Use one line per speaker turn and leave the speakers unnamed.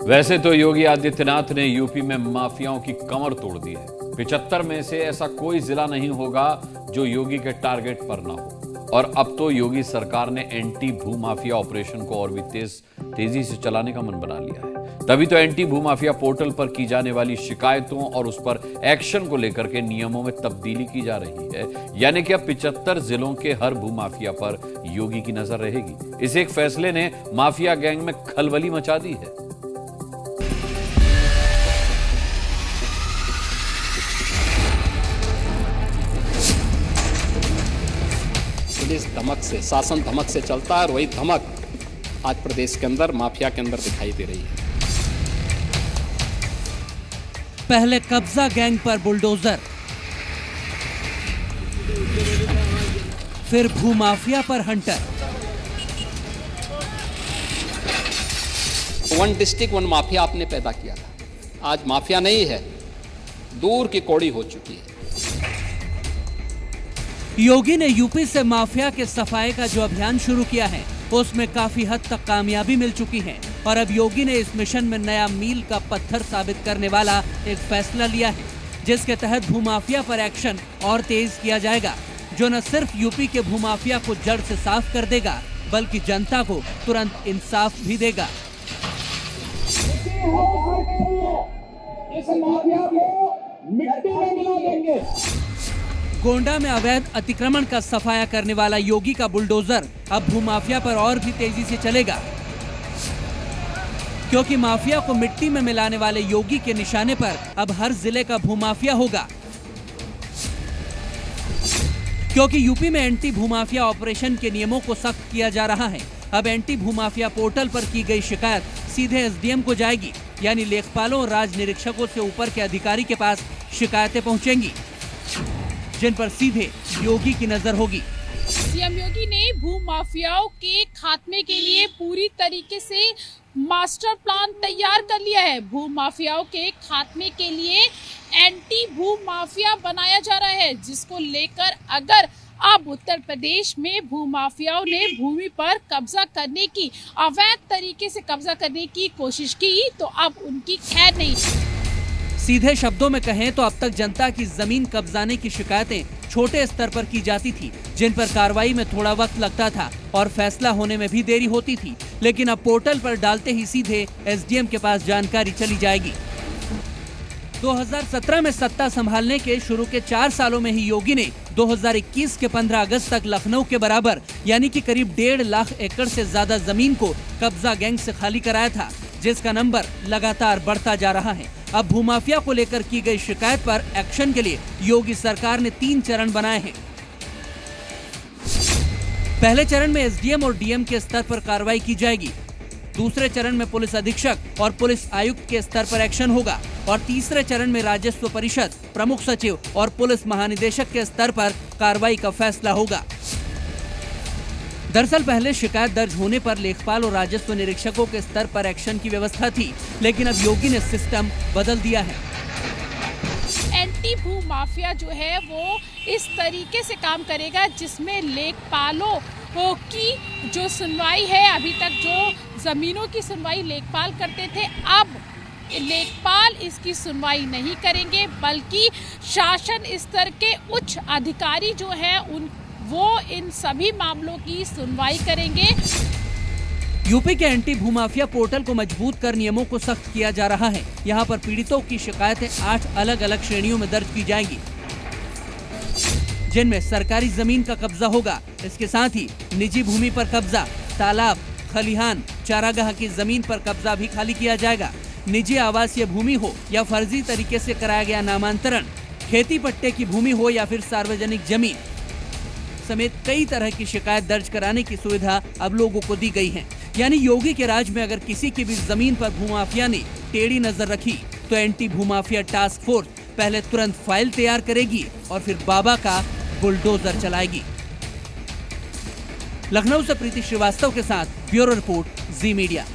वैसे तो योगी आदित्यनाथ ने यूपी में माफियाओं की कमर तोड़ दी है। 75 में से ऐसा कोई जिला नहीं होगा जो योगी के टारगेट पर ना हो। और अब तो योगी सरकार ने एंटी भू माफिया ऑपरेशन को और भी तेजी से चलाने का मन बना लिया है। तभी तो एंटी भू माफिया पोर्टल पर की जाने वाली शिकायतों और उस पर एक्शन को लेकर के नियमों में तब्दीली की जा रही है। यानी कि अब 75 जिलों के हर भू माफिया पर योगी की नजर रहेगी। इस एक फैसले ने माफिया गैंग में खलबली मचा दी है।
पुलिस धमक से, शासन धमक से चलता है और वही धमक आज प्रदेश के अंदर माफिया के अंदर दिखाई दे रही है।
पहले कब्जा गैंग पर बुलडोजर, फिर भूमाफिया पर Hunter.
One district one mafia आपने पैदा किया था, आज माफिया नहीं है, दूर की कौड़ी हो चुकी है।
योगी ने यूपी से माफिया के सफाई का जो अभियान शुरू किया है उसमें काफी हद तक कामयाबी मिल चुकी है और अब योगी ने इस मिशन में नया मील का पत्थर साबित करने वाला एक फैसला लिया है, जिसके तहत भूमाफिया पर एक्शन और तेज किया जाएगा, जो न सिर्फ यूपी के भूमाफिया को जड़ से साफ कर देगा बल्कि जनता को तुरंत इंसाफ भी देगा। इस माफिया को मिट्टी में मिला देंगे। गोंडा में अवैध अतिक्रमण का सफाया करने वाला योगी का बुलडोजर अब भूमाफिया पर और भी तेजी से चलेगा, क्योंकि माफिया को मिट्टी में मिलाने वाले योगी के निशाने पर अब हर जिले का भूमाफिया होगा। क्योंकि यूपी में एंटी भूमाफिया ऑपरेशन के नियमों को सख्त किया जा रहा है, अब एंटी भूमाफिया पोर्टल पर की गई शिकायत सीधे एसडीएम को जाएगी, यानी लेखपालों और राज निरीक्षकों से ऊपर के अधिकारी के पास शिकायतें पहुंचेंगी, जिन पर सीधे योगी की नजर होगी।
सीएम योगी ने भू माफियाओं के खात्मे के लिए पूरी तरीके से मास्टर प्लान तैयार कर लिया है। भू माफियाओं के खात्मे के लिए एंटी भू माफिया बनाया जा रहा है, जिसको लेकर अगर अब उत्तर प्रदेश में भू माफियाओं ने भूमि पर कब्जा करने की, अवैध तरीके से कब्जा करने की कोशिश की तो अब उनकी खैर नहीं।
सीधे शब्दों में कहें तो अब तक जनता की जमीन कब्जाने की शिकायतें छोटे स्तर पर की जाती थी, जिन पर कार्रवाई में थोड़ा वक्त लगता था और फैसला होने में भी देरी होती थी, लेकिन अब पोर्टल पर डालते ही सीधे एसडीएम के पास जानकारी चली जाएगी। 2017 में सत्ता संभालने के शुरू के 4 सालों में ही योगी ने 2021 के 15 अगस्त तक लखनऊ के बराबर यानी कि करीब 1.5 लाख एकड़ से ज्यादा जमीन को कब्जा गैंग से खाली कराया था, जिसका नंबर लगातार बढ़ता जा रहा है। अब भूमाफिया को लेकर की गई शिकायत पर एक्शन के लिए योगी सरकार ने 3 चरण बनाए हैं। पहले चरण में एसडीएम और डीएम के स्तर पर कार्रवाई की जाएगी, दूसरे चरण में पुलिस अधीक्षक और पुलिस आयुक्त के स्तर पर एक्शन होगा और तीसरे चरण में राजस्व परिषद, प्रमुख सचिव और पुलिस महानिदेशक के स्तर पर कार्रवाई का फैसला होगा। दरअसल पहले शिकायत दर्ज होने पर लेखपाल और राजस्व निरीक्षकों के स्तर पर एक्शन की व्यवस्था थी, लेकिन अब योगी ने सिस्टम बदल दिया है।
एंटी भू माफिया जो है वो इस तरीके से काम करेगा जिसमें लेखपालों की जो सुनवाई है, अभी तक जो जमीनों की सुनवाई लेखपाल करते थे, अब लेखपाल इसकी सुनवाई नहीं करेंगे, बल्कि शासन स्तर के उच्च अधिकारी जो है वो इन सभी मामलों की सुनवाई करेंगे।
यूपी के एंटी भूमाफिया पोर्टल को मजबूत कर नियमों को सख्त किया जा रहा है। यहाँ पर पीड़ितों की शिकायतें 8 अलग अलग श्रेणियों में दर्ज की जाएंगी, जिनमें सरकारी जमीन का कब्जा होगा। इसके साथ ही निजी भूमि पर कब्जा, तालाब, खलिहान, चारागाह की जमीन पर कब्जा भी खाली किया जाएगा। निजी आवासीय भूमि हो या फर्जी तरीके से कराया गया नामांतरण, खेती पट्टे की भूमि हो या फिर सार्वजनिक जमीन समेत कई तरह की शिकायत दर्ज कराने की सुविधा अब लोगों को दी गई है। यानी योगी के राज में अगर किसी की भी जमीन पर भूमाफिया ने टेढ़ी नजर रखी तो एंटी भूमाफिया टास्क फोर्स पहले तुरंत फाइल तैयार करेगी और फिर बाबा का बुलडोजर चलाएगी। लखनऊ से प्रीति श्रीवास्तव के साथ ब्यूरो रिपोर्ट, जी मीडिया।